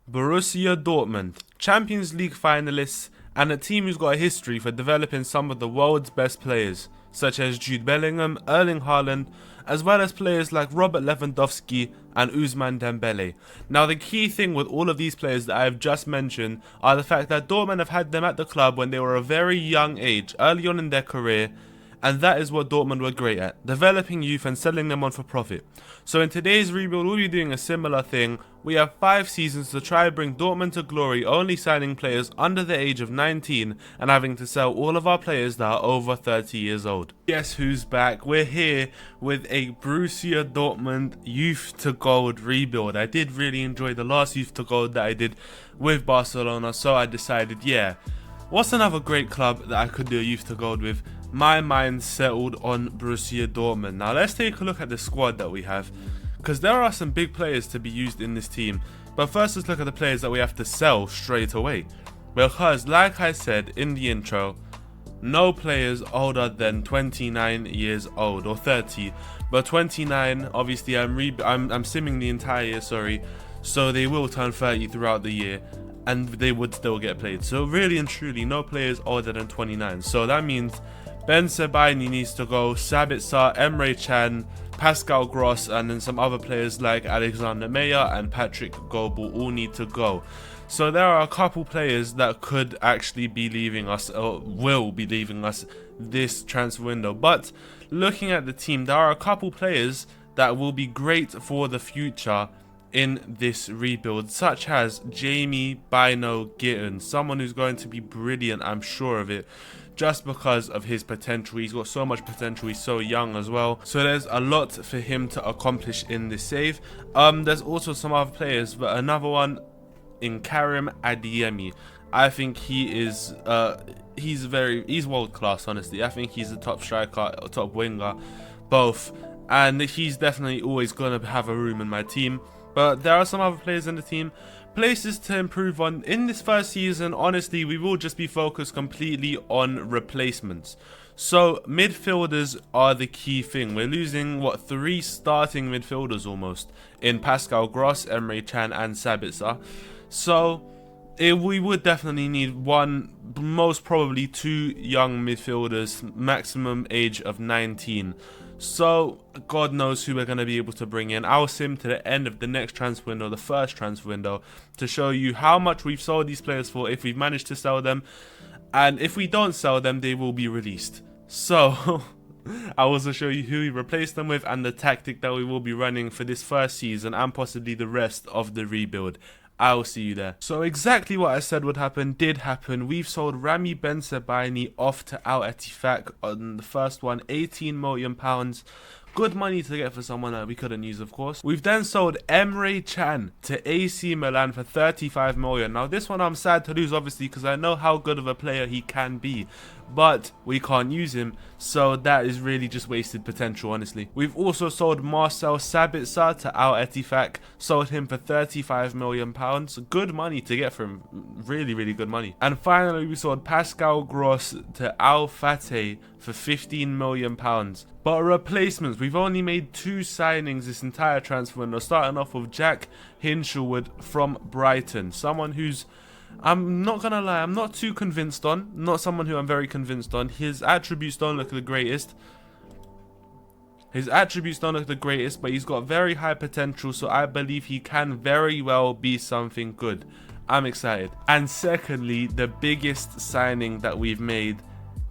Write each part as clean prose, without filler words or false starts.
Borussia Dortmund, Champions League finalists, and a team who's got a history for developing some of the world's best players, such as Jude Bellingham, Erling Haaland, as well as players like Robert Lewandowski and Ousmane Dembele. Now, the key thing with all of these players that I have just mentioned are the fact that Dortmund have had them at the club when they were a very young age, early on in their career, and that is what Dortmund were great at, developing youth and selling them on for profit. So in today's rebuild, we'll be doing a similar thing. We have 5 seasons to try and bring Dortmund to glory, only signing players under the age of 19 and having to sell all of our players that are over 30 years old. Guess who's back? We're here with a Borussia Dortmund Youth to Gold rebuild. I did really enjoy the last Youth to Gold that I did with Barcelona, so I decided, yeah, what's another great club that I could do a Youth to Gold with? My mind settled on Borussia Dortmund. Now let's take a look at the squad that we have, because there are some big players to be used in this team. But first, let's look at the players that we have to sell straight away, because like I said in the intro, no players older than 29 years old, or 30, but 29. Obviously I'm simming the entire year, sorry, so they will turn 30 throughout the year and they would still get played. So really and truly, no players older than 29. So that means Ben Sebaini needs to go, Sabitzer, Emre Can, Pascal Gross, and then some other players like Alexander Meyer and Patrick Goebel all need to go. So there are a couple players that could actually be leaving us, or will be leaving us this transfer window. But looking at the team, there are a couple players that will be great for the future in this rebuild, such as Jamie Bino Gitten, someone who's going to be brilliant, I'm sure of it, just because of his potential. He's got so much potential, he's so young as well, so there's a lot for him to accomplish in this save. There's also some other players, but another one in Karim Adeyemi. I think he is he's world class, honestly. I think he's a top striker, a top winger, both, and he's definitely always going to have a room in my team. But there are some other players in the team, places to improve on. In this first season, honestly, we will just be focused completely on replacements. So midfielders are the key thing. We're losing, what, 3 starting midfielders almost, in Pascal Gross, Emre Can and Sabitzer. So we would definitely need one, most probably 2 young midfielders, maximum age of 19. So God knows who we're going to be able to bring in. I'll sim to the end of the next transfer window, the first transfer window, to show you how much we've sold these players for, if we've managed to sell them, and if we don't sell them, they will be released. So I'll also show you who we replaced them with and the tactic that we will be running for this first season and possibly the rest of the rebuild. I'll see you there. So exactly what I said would happen did happen. We've sold Rami Ben Sebaini off to Al Ettifaq on the first one, £18 million. Good money to get for someone that we couldn't use, of course. We've then sold Emre Can to AC Milan for 35 million. Now this one I'm sad to lose, obviously, because I know how good of a player he can be, but we can't use him, so that is really just wasted potential, honestly. We've also sold Marcel Sabitzer to Al Ettifaq, sold him for 35 million pounds. Good money to get from him, really good money. And finally we sold Pascal Gross to Al Fateh for 15 million pounds. But replacements, we've only made 2 signings this entire transfer window, starting off with Jack Hinshelwood from Brighton, someone who's, I'm not gonna lie, I'm not too convinced on. Not someone who I'm very convinced on. His attributes don't look the greatest. But he's got very high potential, so I believe he can very well be something good. I'm excited. And secondly, the biggest signing that we've made,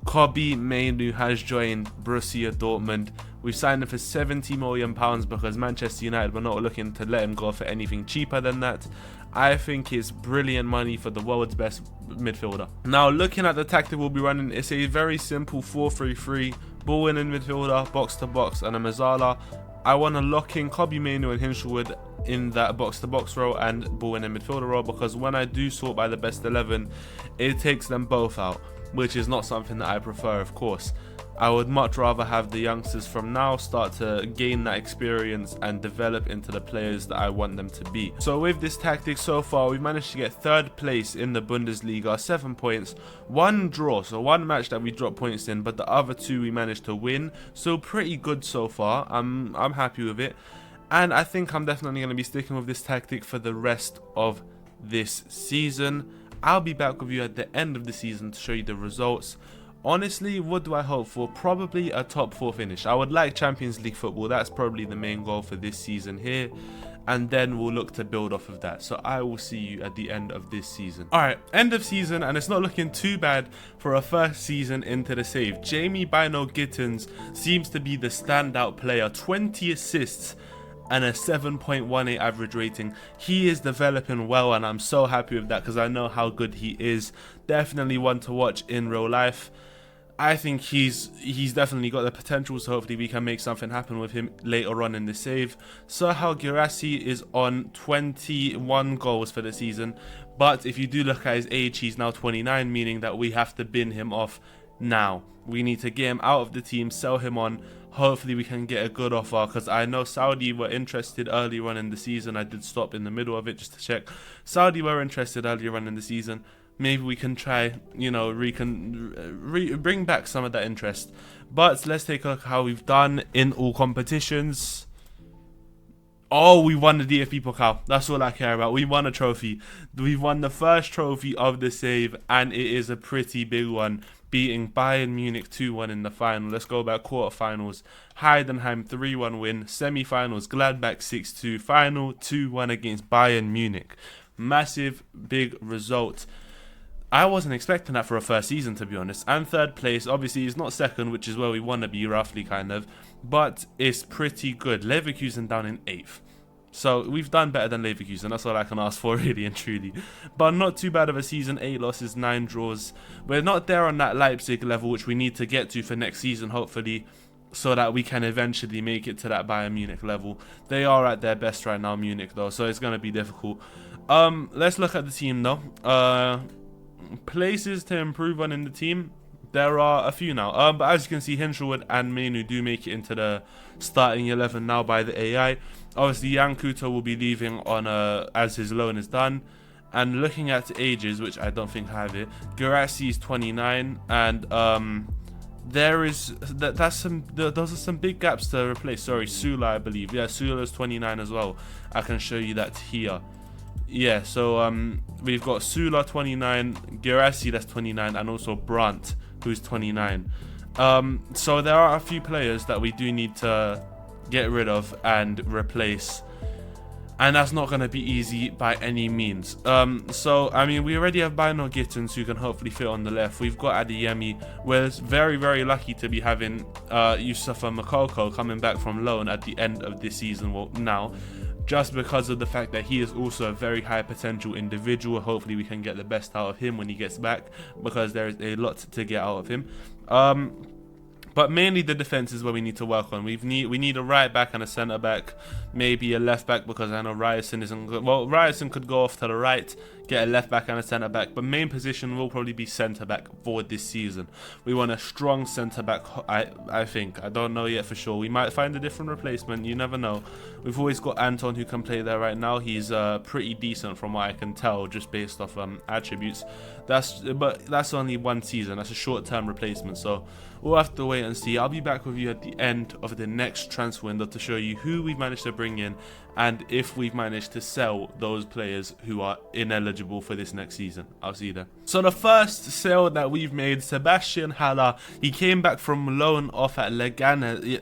Kobbie Mainoo has joined Borussia Dortmund. We've signed him for £70 million because Manchester United were not looking to let him go for anything cheaper than that. I think it's brilliant money for the world's best midfielder. Now looking at the tactic we'll be running, it's a very simple 4-3-3, ball in midfielder, box to box, and a Mezzala. I want to lock in Kobbie Mainoo and Hinshelwood in that box to box role and ball in midfielder role, because when I do sort by the best 11, it takes them both out, which is not something that I prefer, of course. I would much rather have the youngsters from now start to gain that experience and develop into the players that I want them to be. So with this tactic so far, we've managed to get 3rd place in the Bundesliga, 7 points, 1 draw, so 1 match that we dropped points in, but the other 2 we managed to win. So pretty good so far. I'm happy with it, and I think I'm definitely going to be sticking with this tactic for the rest of this season. I'll be back with you at the end of the season to show you the results. Honestly, what do I hope for? Probably a top 4 finish. I would like Champions League football. That's probably the main goal for this season here. And then we'll look to build off of that. So I will see you at the end of this season. Alright, end of season, and it's not looking too bad for a first season into the save. Jamie Bino Gittins seems to be the standout player. 20 assists and a 7.18 average rating. He is developing well, and I'm so happy with that because I know how good he is. Definitely one to watch in real life. I think he's definitely got the potential, so hopefully we can make something happen with him later on in the save. Serhal Guirassy is on 21 goals for the season, but if you do look at his age, he's now 29, meaning that we have to bin him off now. We need to get him out of the team, sell him on. Hopefully we can get a good offer, because I know Saudi were interested earlier on in the season. I did stop in the middle of it just to check. Saudi were interested earlier on in the season. Maybe we can try, you know, bring back some of that interest. But let's take a look at how we've done in all competitions. Oh, we won the DFB Pokal. That's all I care about. We won a trophy. We won the first trophy of the save, and it is a pretty big one, beating Bayern Munich 2-1 in the final. Let's go back quarterfinals. Heidenheim 3-1 win. Semi-finals Gladbach 6-2. Final 2-1 against Bayern Munich. Massive, big result. I wasn't expecting that for a first season, to be honest. And third place, obviously, is not second, which is where we want to be, roughly, kind of. But it's pretty good. Leverkusen down in 8th. So we've done better than Leverkusen. That's all I can ask for, really and truly. But not too bad of a season. 8 losses, 9 draws. We're not there on that Leipzig level, which we need to get to for next season, hopefully, so that we can eventually make it to that Bayern Munich level. They are at their best right now, Munich, though, so it's going to be difficult. Let's look at the team, though. Places to improve on in the team, there are a few now, but as you can see, Hinshelwood and Menu do make it into the starting 11 now by the AI. Obviously Jan Kuto will be leaving on as his loan is done. And looking at ages, which I don't think I have it, Guirassy is 29, and those are some big gaps to replace. Sorry, Sula, I believe. Yeah, Sula's 29 as well. I can show you that here. Yeah, so we've got Sula 29, Guirassy that's 29, and also Brandt who's 29. So there are a few players that we do need to get rid of and replace, and that's not going to be easy by any means. So I mean, we already have Bino Gittins who can hopefully fit on the left. We've got Adeyemi. We're very, very lucky to be having Yusufa Makoko coming back from loan at the end of this season. Well, now, just because of the fact that he is also a very high potential individual. Hopefully we can get the best out of him when he gets back, because there is a lot to get out of him. But mainly the defense is where we need to work on. We need a right back and a centre back, maybe a left back, because I know Ryerson isn't good. Well, Ryerson could go off to the right, get a left back and a centre back, but main position will probably be centre back for this season. We want a strong centre back, I think. I don't know yet for sure. We might find a different replacement. You never know. We've always got Anton who can play there right now. He's pretty decent from what I can tell, just based off attributes. But that's only one season. That's a short-term replacement, so we'll have to wait and see. I'll be back with you at the end of the next transfer window to show you who we've managed to bring in and if we've managed to sell those players who are ineligible for this next season. I'll see you there. So the first sale that we've made, Sebastian Haller. He came back from loan off at Leganés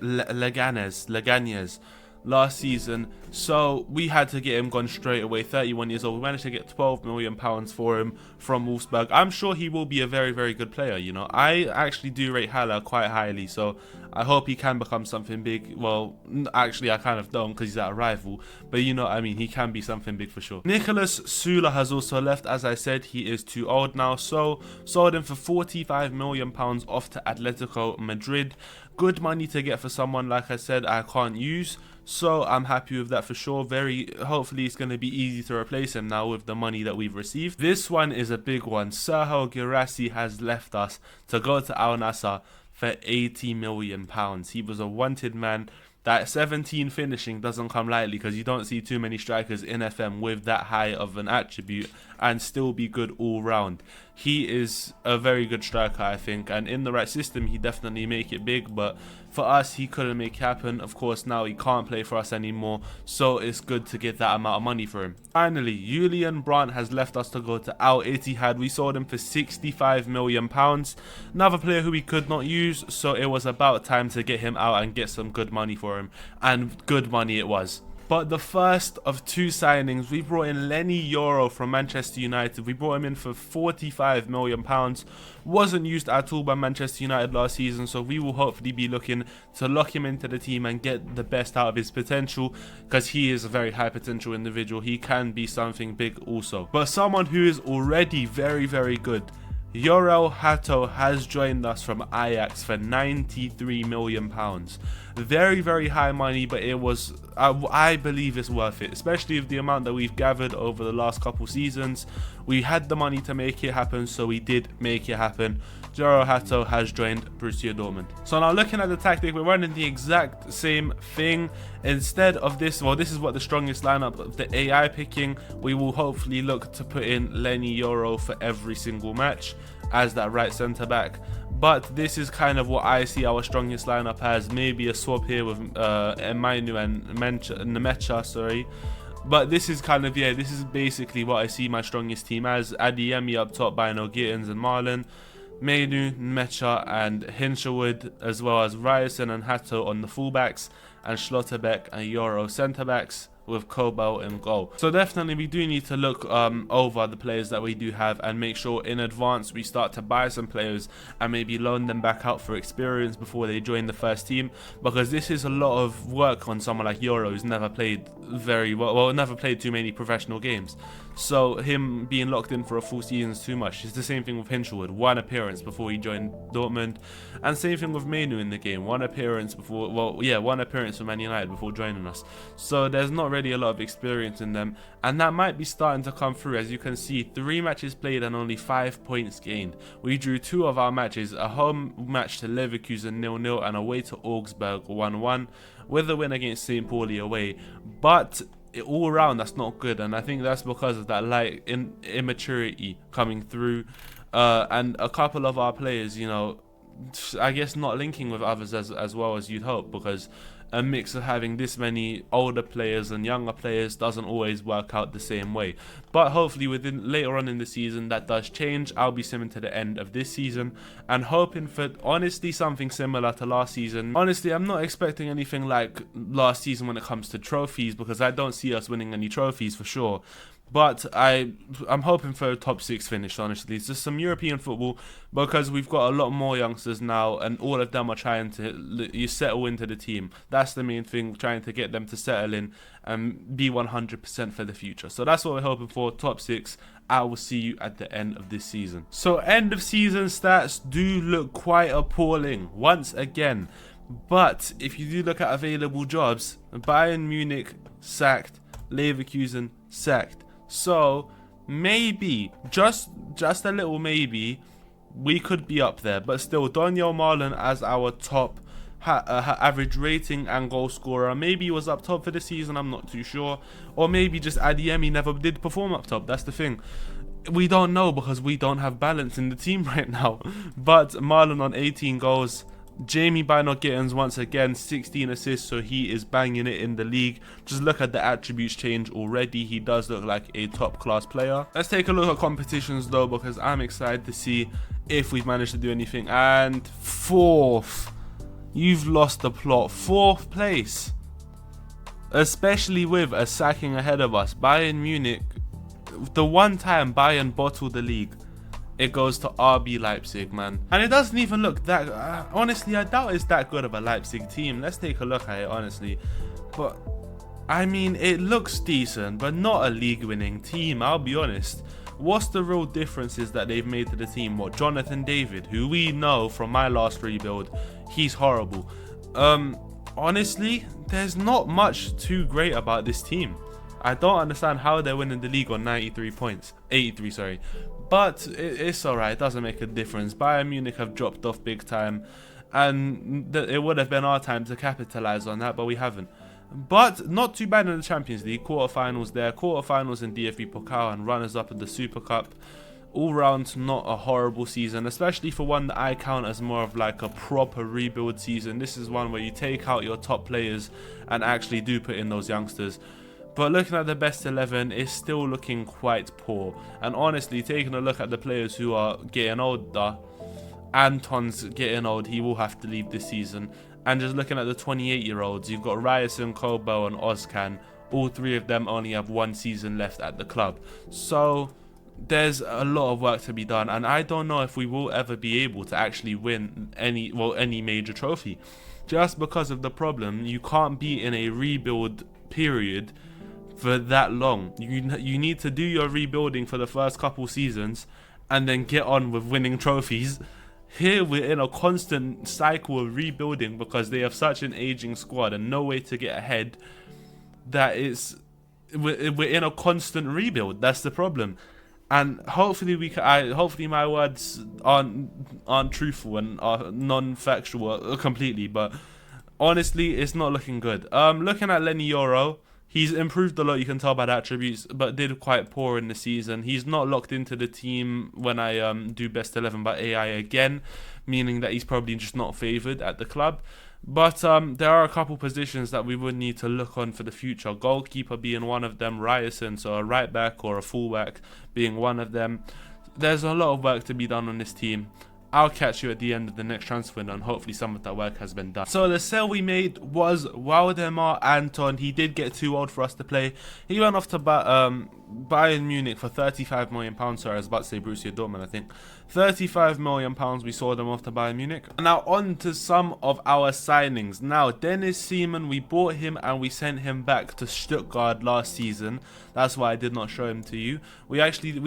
last season, so we had to get him gone straight away. 31 years old. We managed to get £12 million for him from Wolfsburg. I'm sure he will be a very, very good player. You know, I actually do rate Haller quite highly, so I hope he can become something big. Well, actually I kind of don't, because he's at a rival, but you know what I mean, he can be something big for sure. Nicolas Sula has also left. As I said, he is too old now, so sold him for £45 million off to Atletico Madrid. Good money to get for someone, like I said, I can't use. So I'm happy with that for sure. Hopefully it's going to be easy to replace him now with the money that we've received. This one is a big one. Serhal Guirassy has left us to go to Al Nassr for £80 million. He was a wanted man. That 17 finishing doesn't come lightly, because you don't see too many strikers in FM with that high of an attribute and still be good all round. he is a very good striker, I think, and in the right system he definitely make it big, but for us he couldn't make it happen. Of course now he can't play for us anymore, so it's good to get that amount of money for him. Finally, Julian Brandt has left us to go to Al Ittihad. We sold him for £65 million, another player who we could not use, so it was about time to get him out and get some good money for him, and good money it was. But the first of two signings, we brought in Lenny Yoro from Manchester United. We brought him in for £45 million. Wasn't used at all by Manchester United last season, so we will hopefully be looking to lock him into the team and get the best out of his potential, because he is a very high potential individual. He can be something big also. But someone who is already very, very good, Jorel Hato has joined us from Ajax for £93 million. Very, very high money, but it was, I believe it's worth it, especially with the amount that we've gathered over the last couple seasons. We had the money to make it happen, so we did make it happen. Jorel Hato has joined Borussia Dortmund. So now looking at the tactic, we're running the exact same thing. Instead of this, well, this is what the strongest lineup of the AI picking. We will hopefully look to put in Lenny Yoro for every single match as that right centre back. But this is kind of what I see our strongest lineup as. Maybe a swap here with Emmainu and Nemecha, sorry. But this is kind of, yeah, this is basically what I see my strongest team as. Adeyemi up top, Bino Gittins and Marlon. Mainu, Mecha and Hinshelwood, as well as Ryerson and Hato on the fullbacks, and Schlotterbeck and Yoro centre-backs, with Kobel in goal. So definitely we do need to look over the players that we do have and make sure in advance we start to buy some players and maybe loan them back out for experience before they join the first team, because this is a lot of work on someone like Yoro, who's never played very well, never played too many professional games. So him being locked in for a full season is too much. It's the same thing with Hinshelwood, one appearance before he joined Dortmund, and same thing with Mainu in the game, one appearance before, well, yeah, one appearance for Man United before joining us. So there's not really a lot of experience in them, and that might be starting to come through. As you can see, 3 matches played and only 5 points gained. We drew 2 of our matches, a home match to Leverkusen 0-0 and away to Augsburg 1-1, with a win against St. Pauli away. But all around that's not good, and I think that's because of that light immaturity coming through, and a couple of our players, you know, I guess not linking with others as well as you'd hope, because a mix of having this many older players and younger players doesn't always work out the same way. But hopefully within later on in the season that does change. I'll be simming to the end of this season and hoping for honestly something similar to last season. Honestly, I'm not expecting anything like last season when it comes to trophies, because I don't see us winning any trophies for sure. But I'm hoping for a top 6 finish, honestly. It's just some European football, because we've got a lot more youngsters now, and all of them are trying to settle into the team. That's the main thing, trying to get them to settle in and be 100% for the future. So that's what we're hoping for, top 6. I will see you at the end of this season. So end of season stats do look quite appalling once again. But if you do look at available jobs, Bayern Munich sacked, Leverkusen sacked. So maybe, just a little maybe, we could be up there. But still, Daniel Marlon as our top average rating and goal scorer. Maybe he was up top for the season, I'm not too sure. Or maybe just Adeyemi never did perform up top. That's the thing. We don't know, because we don't have balance in the team right now. But Marlon on 18 goals. Jamie Bino Gittins once again 16 assists, so he is banging it in the league. Just look at the attributes change already. He does look like a top class player. Let's take a look at competitions though, because I'm excited to see if we've managed to do anything. And 4th, you've lost the plot. 4th place, especially with a sacking ahead of us. Bayern Munich, the one time Bayern bottled the league, it goes to RB Leipzig, man. And it doesn't even look that... honestly, I doubt it's that good of a Leipzig team. Let's take a look at it, honestly. But, I mean, it looks decent, but not a league-winning team, I'll be honest. What's the real differences that they've made to the team? What, Jonathan David, who we know from my last rebuild, he's horrible. Honestly, there's not much too great about this team. I don't understand how they're winning the league on 93 points. 83, sorry. But it's alright, it doesn't make a difference. Bayern Munich have dropped off big time, and it would have been our time to capitalise on that, but we haven't. But not too bad in the Champions League. Quarterfinals there, quarterfinals in DFB Pokal, and runners up in the Super Cup. all round not a horrible season, especially for one that I count as more of like a proper rebuild season. This is one where you take out your top players and actually do put in those youngsters. But looking at the best 11, it's still looking quite poor. And honestly, taking a look at the players who are getting older, Anton's getting old, he will have to leave this season. And just looking at the 28-year-olds, you've got Ryerson, Kobo and Ozcan. All three of them only have 1 season left at the club. So there's a lot of work to be done, and I don't know if we will ever be able to actually win any major trophy. Just because of the problem, you can't be in a rebuild period for that long. You need to do your rebuilding for the first couple seasons and then get on with winning trophies. Here we're in a constant cycle of rebuilding because they have such an aging squad and no way to get ahead, that we're in a constant rebuild. That's the problem. And hopefully hopefully my words aren't truthful and are non-factual completely, but honestly it's not looking good. Looking at Lenny Yoro, he's improved a lot, you can tell by the attributes, but did quite poor in the season. He's not locked into the team when I do best 11 by AI again, meaning that he's probably just not favoured at the club. But there are a couple positions that we would need to look on for the future. Goalkeeper being one of them, Ryerson, so a right back or a full back being one of them. There's a lot of work to be done on this team. I'll catch you at the end of the next transfer window, and hopefully some of that work has been done. So the sale we made was Waldemar Anton. He did get too old for us to play. He went off to Bayern Munich for £35 million. Sorry, I was about to say Borussia Dortmund, I think. £35 million we saw them off to Bayern Munich. Now on to some of our signings. Now Dennis Seaman, we bought him and we sent him back to Stuttgart last season. That's why I did not show him to you. We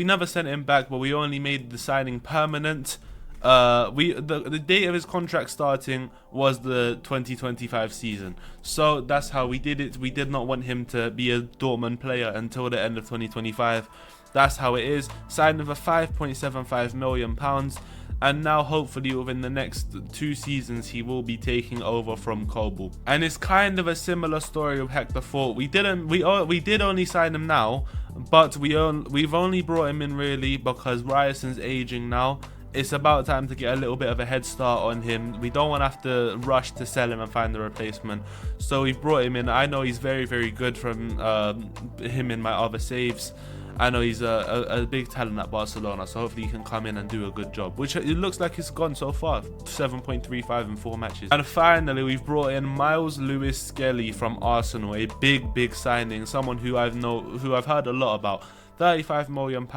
never sent him back, but we only made the signing permanent. The date of his contract starting was the 2025 season, so that's how we did it. We did not want him to be a Dortmund player until the end of 2025. That's how it is. Signed with a £5.75 million, and now hopefully within the next 2 seasons he will be taking over from Kobel. And it's kind of a similar story with Hector Fort. We did only sign him now, but we've only brought him in really because Ryerson's aging now. It's about time to get a little bit of a head start on him. We don't want to have to rush to sell him and find the replacement. So we've brought him in. I know he's very, very good from him in my other saves. I know he's a big talent at Barcelona, so hopefully he can come in and do a good job, which it looks like it's gone so far. 7.35 in 4 matches. And finally, we've brought in Miles Lewis Skelly from Arsenal, a big signing, someone who I've heard a lot about. £35 million,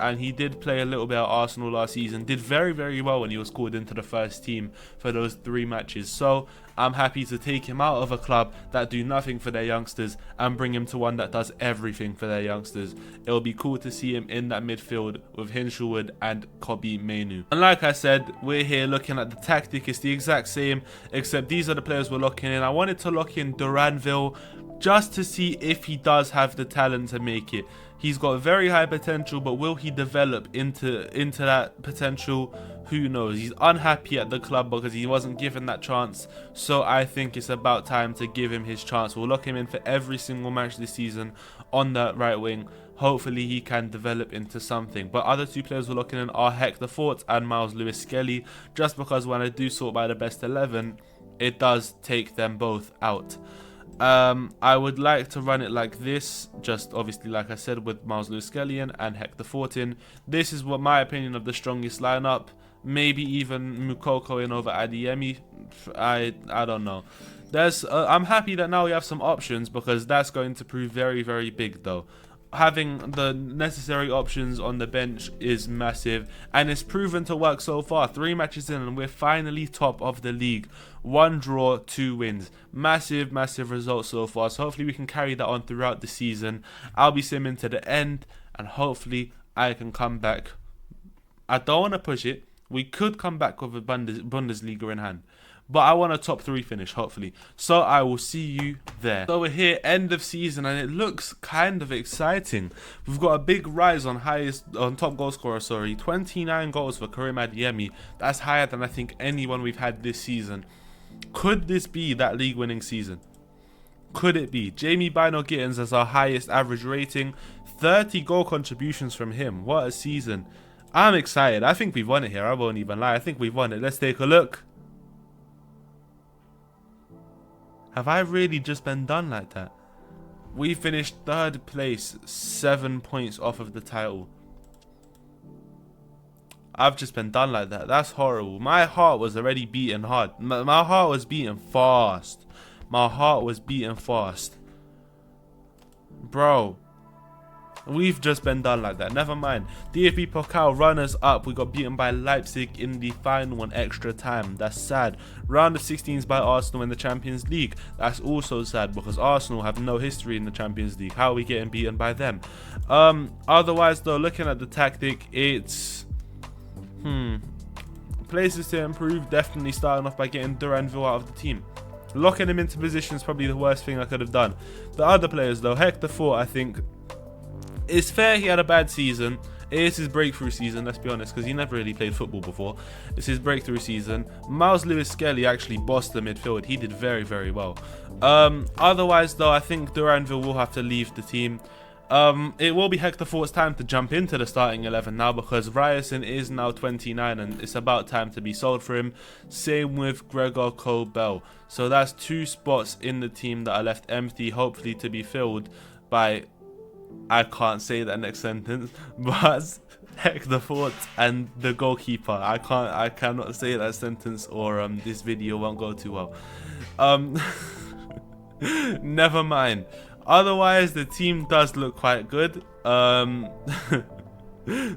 and he did play a little bit at Arsenal last season. Did very, very well when he was called into the first team for those 3 matches. So I'm happy to take him out of a club that do nothing for their youngsters and bring him to one that does everything for their youngsters. It'll be cool to see him in that midfield with Hinshelwood and Kobbie Mainoo. And like I said, we're here looking at the tactic. It's the exact same, except these are the players we're locking in. I wanted to lock in Duranville just to see if he does have the talent to make it. He's got very high potential, but will he develop into that potential? Who knows? He's unhappy at the club because he wasn't given that chance. So I think it's about time to give him his chance. We'll lock him in for every single match this season on that right wing. Hopefully he can develop into something. But other 2 players we're looking in are Hector Fort and Miles Lewis Skelly, just because when I do sort by the best 11, it does take them both out. I would like to run it like this, just obviously like I said with Miles Lewis Skelly and Hector Fortin. This is what my opinion of the strongest lineup. Maybe even Mukoko in over Adeyemi. I don't know. I'm happy that now we have some options, because that's going to prove very, very big though. Having the necessary options on the bench is massive, and it's proven to work so far. 3 matches in and we're finally top of the league. 1 draw, 2 wins. Massive results so far, so hopefully we can carry that on throughout the season. I'll be simming to the end, and hopefully I can come back. I don't want to push it. We could come back with a Bundesliga in hand, but I want a top 3 finish, hopefully. So I will see you there. So we're here, end of season, and it looks kind of exciting. We've got a big rise on top goal scorer, 29 goals for Karim Adeyemi. That's higher than I think anyone we've had this season. Could this be that league winning season? Could it be? Jamie Bino Gittins as our highest average rating. 30 goal contributions from him. What a season. I'm excited. I think we've won it here. I won't even lie. I think we've won it. Let's take a look. Have I really just been done like that? We finished 3rd place, 7 points off of the title. I've just been done like that. That's horrible. My heart was already beating hard. My heart was beating fast. My heart was beating fast. Bro. We've just been done like that. Never mind. DFB Pokal runners up. We got beaten by Leipzig in the final in extra time. That's sad. Round of 16s by Arsenal in the Champions League. That's also sad because Arsenal have no history in the Champions League. How are we getting beaten by them? Otherwise though, looking at the tactic, it's places to improve. Definitely starting off by getting Duranville out of the team. Locking him into position is probably the worst thing I could have done. The other players though, Hector Fort, I think it's fair he had a bad season. It is his breakthrough season, let's be honest, because he never really played football before. It's his breakthrough season. Miles Lewis-Skelly actually bossed the midfield. He did very, very well. Otherwise, though, I think Duranville will have to leave the team. It will be Hector Fort's time to jump into the starting 11 now because Ryerson is now 29 and it's about time to be sold for him. Same with Gregor Kobel. So that's 2 spots in the team that are left empty, hopefully to be filled by... I can't say that next sentence, but Hector Fort and the goalkeeper. I cannot say that sentence or this video won't go too well. Never mind. Otherwise, the team does look quite good.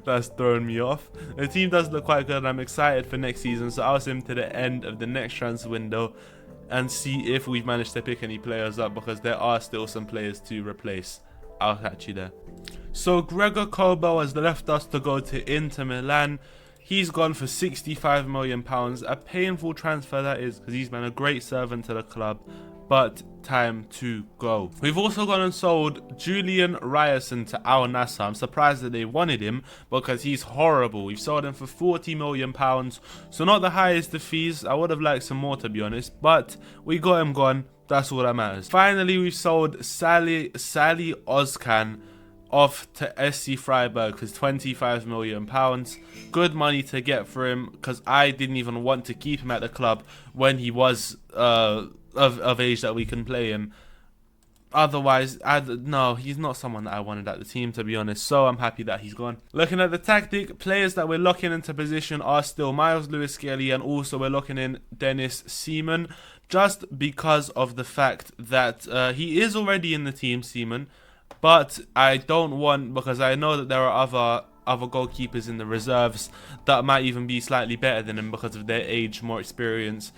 That's throwing me off. The team does look quite good and I'm excited for next season. So I'll sim to the end of the next transfer window and see if we've managed to pick any players up because there are still some players to replace. I'll catch you there. So Gregor Kobel has left us to go to Inter Milan. He's gone for £65 million. A painful transfer that is because he's been a great servant to the club. But time to go. We've also gone and sold Julian Ryerson to Al Nassr. I'm surprised that they wanted him because he's horrible. We've sold him for £40 million. So not the highest of fees. I would have liked some more to be honest. But we got him gone. That's all that matters. Finally, we've sold Sally Ozcan off to SC Freiburg for £25 million. Good money to get for him because I didn't even want to keep him at the club when he was of age that we can play him. Otherwise, no, he's not someone that I wanted at the team, to be honest. So I'm happy that he's gone. Looking at the tactic, players that we're locking into position are still Miles Lewis-Skelly and also we're locking in Dennis Seaman. Just because of the fact that he is already in the team, Seaman. But I don't want, because I know that there are other goalkeepers in the reserves that might even be slightly better than him because of their age, more experience.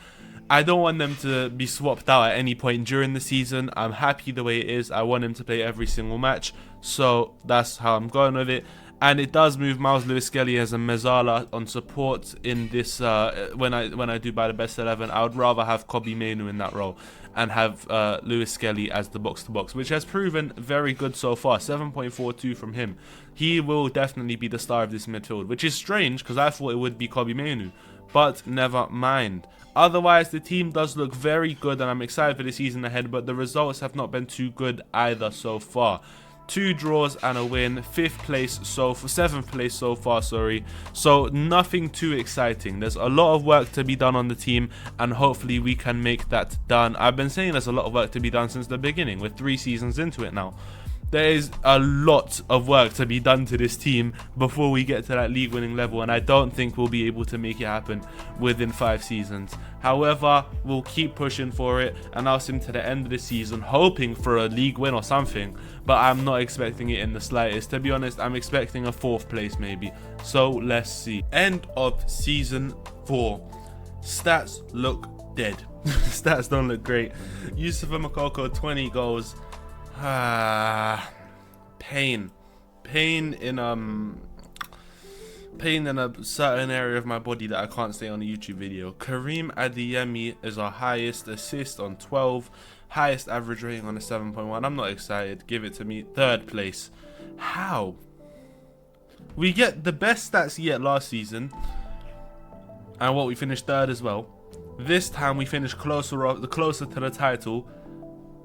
I don't want them to be swapped out at any point during the season. I'm happy the way it is. I want him to play every single match. So that's how I'm going with it. And it does move Miles Lewis-Skelly as a Mezzala on support in this. When I do buy the best 11, I would rather have Kobbie Mainoo in that role and have Lewis-Skelly as the box-to-box, which has proven very good so far. 7.42 from him. He will definitely be the star of this midfield, which is strange because I thought it would be Kobbie Mainoo, but never mind. Otherwise, the team does look very good and I'm excited for the season ahead, but the results have not been too good either so far. 2 draws and a win, 7th place so far, sorry. So nothing too exciting. There's a lot of work to be done on the team and hopefully we can make that done. I've been saying there's a lot of work to be done since the beginning. We're 3 seasons into it now. There is a lot of work to be done to this team before we get to that league winning level, and I don't think we'll be able to make it happen within 5 seasons. However, we'll keep pushing for it and I'll sim to the end of the season hoping for a league win or something, but I'm not expecting it in the slightest. To be honest, I'm expecting a 4th place maybe. So let's see. End of season 4. Stats look dead. Stats don't look great. Yusufa Moukoko, 20 goals. Pain in a certain area of my body that I can't say on a YouTube video. Kareem Adeyemi is our highest assist on 12, highest average rating on a 7.1. I'm not excited. Give it to me. 3rd place. How? We get the best stats yet last season, and we finished 3rd as well. This time we finished closer to the title,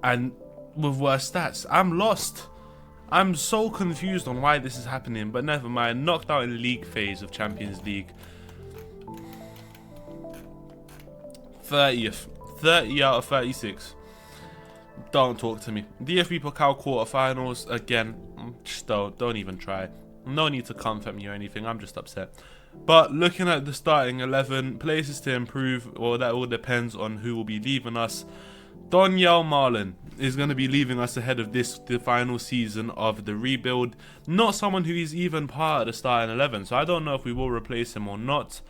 and with worse stats. I'm lost. I'm so confused on why this is happening, but never mind. Knocked out in league phase of Champions League. 30th. 30 out of 36. Don't talk to me. DFB Pokal quarterfinals, again, just don't even try. No need to comfort me or anything, I'm just upset. But looking at the starting 11, places to improve, well, that all depends on who will be leaving us. Donyell Malen is going to be leaving us ahead of the final season of the rebuild. Not someone who is even part of the starting 11, so I don't know if we will replace him or not.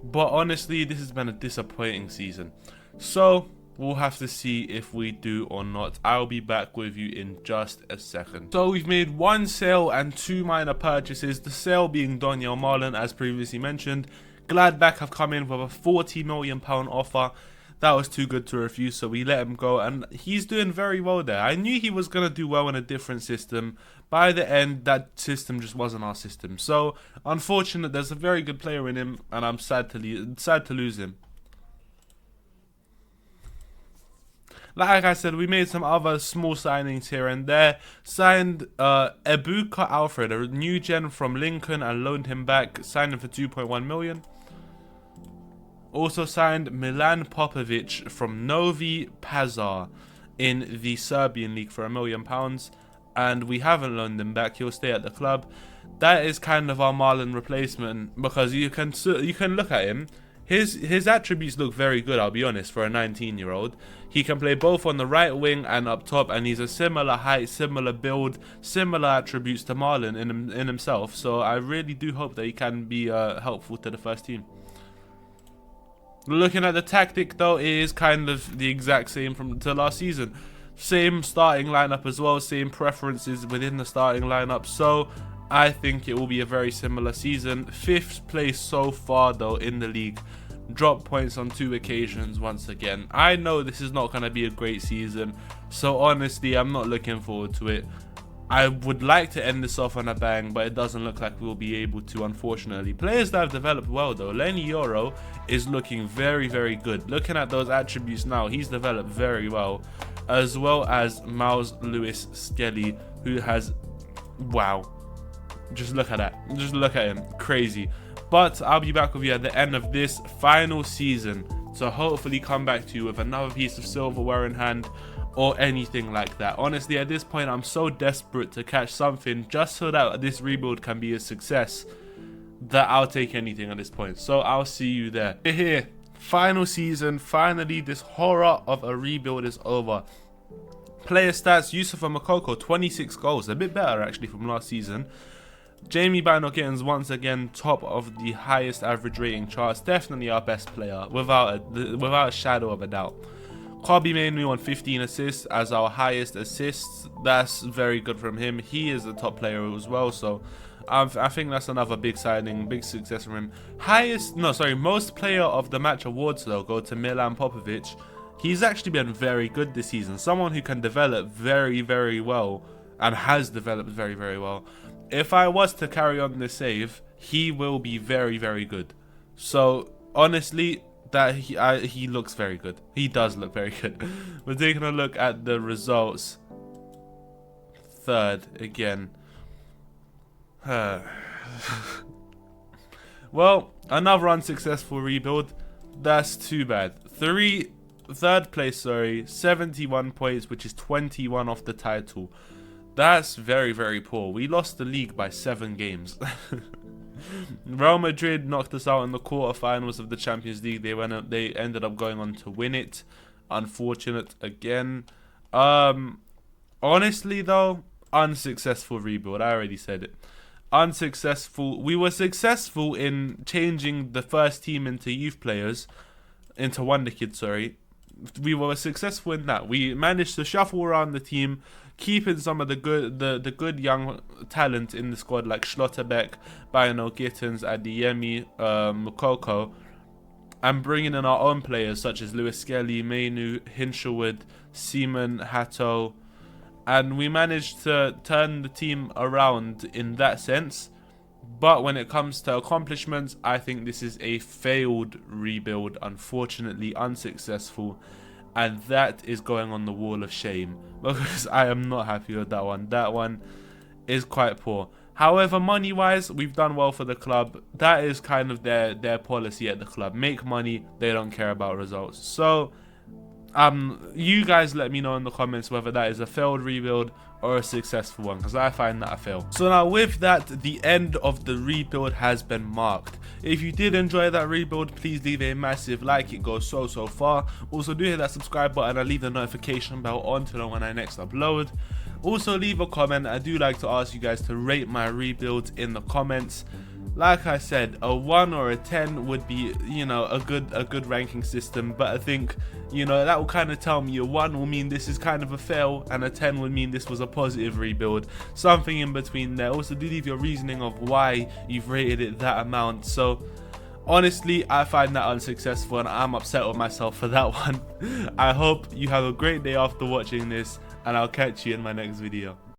But honestly, this has been a disappointing season. So we'll have to see if we do or not. I'll be back with you in just a second. So we've made one sale and two minor purchases. The sale being Donyell Malen, as previously mentioned. Gladbach have come in with a £40 million offer. That was too good to refuse, so we let him go, and he's doing very well there. I knew he was going to do well in a different system. By the end, that system just wasn't our system. So, unfortunate, there's a very good player in him, and I'm sad to lose him. Like I said, we made some other small signings here and there. Signed Ebuka Alfred, a new gen from Lincoln, and loaned him back. Signed him for 2.1 million. Also signed Milan Popovic from Novi Pazar in the Serbian league for £1 million. And we haven't loaned him back. He'll stay at the club. That is kind of our Marlon replacement, because you can look at him. His attributes look very good, I'll be honest, for a 19-year-old. He can play both on the right wing and up top, and he's a similar height, similar build, similar attributes to Marlon in himself. So I really do hope that he can be helpful to the first team. Looking at the tactic, though, it is kind of the exact same to last season. Same starting lineup as well, same preferences within the starting lineup. So I think it will be a very similar season. 5th place so far, though, in the league. Drop points on 2 occasions once again. I know this is not going to be a great season, so honestly, I'm not looking forward to it. I would like to end this off on a bang, but it doesn't look like we'll be able to, unfortunately. Players that have developed well, though. Lenny Yoro is looking very, very good. Looking at those attributes now, he's developed very well. As well as Miles Lewis Skelly, who has... wow. Just look at that. Just look at him. Crazy. But I'll be back with you at the end of this final season to hopefully come back to you with another piece of silverware in hand, or anything like that. Honestly, at this point, I'm so desperate to catch something just so that this rebuild can be a success that I'll take anything at this point. So I'll see you there. We're here. Final season. Finally, this horror of a rebuild is over. Player stats: Yusufa Makoko, 26 goals. A bit better, actually, from last season. Jamie Bino Gittins, once again, top of the highest average rating charts. Definitely our best player, without a shadow of a doubt. Kobe Mainu on 15 assists as our highest assists. That's very good from him. He is a top player as well, so I think that's another big signing, big success from him. Most player of the match awards, though, go to Milan Popovic. He's actually been very good this season. Someone who can develop very, very well, and has developed very, very well. If I was to carry on this save, he will be very, very good. So honestly, that he looks very good. He does look very good. We're taking a look at the results. 3rd again. Well, another unsuccessful rebuild. That's too bad. 3rd place, 71 points, which is 21 off the title. That's very, very poor. We lost the league by 7 games. Real Madrid knocked us out in the quarterfinals of the Champions League. They ended up going on to win it. Unfortunate again. Honestly, though, unsuccessful rebuild. I already said it. Unsuccessful. We were successful in changing the first team into youth players, into WONDERKIDS, sorry. We were successful in that. We managed to shuffle around the team, keeping some of the good young talent in the squad, like Schlotterbeck, Bino Gittins, Adeyemi, Mukoko, and bringing in our own players such as Lewis Skelly, Mainu, Hinshelwood, Seaman, Hatto, and we managed to turn the team around in that sense. But when it comes to accomplishments, I think this is a failed rebuild, unfortunately unsuccessful, and that is going on the wall of shame, because I am not happy with that one. That one is quite poor. However, money-wise, we've done well for the club. That is kind of their policy at the club. Make money, they don't care about results. So, you guys let me know in the comments whether that is a failed rebuild or a successful one, because I find that a fail. So now with that, the end of the rebuild has been marked. If you did enjoy that rebuild, please leave a massive like, it goes so far. Also do hit that subscribe button and leave the notification bell on to know when I next upload. Also leave a comment. I do like to ask you guys to rate my rebuilds in the comments. Like I said, a 1 or a 10 would be, you know, a good ranking system, but I think, you know, that will kind of tell me a 1 will mean this is kind of a fail, and a 10 would mean this was a positive rebuild, something in between there. Also do leave your reasoning of why you've rated it that amount. So honestly, I find that unsuccessful and I'm upset with myself for that one. I hope you have a great day after watching this, and I'll catch you in my next video.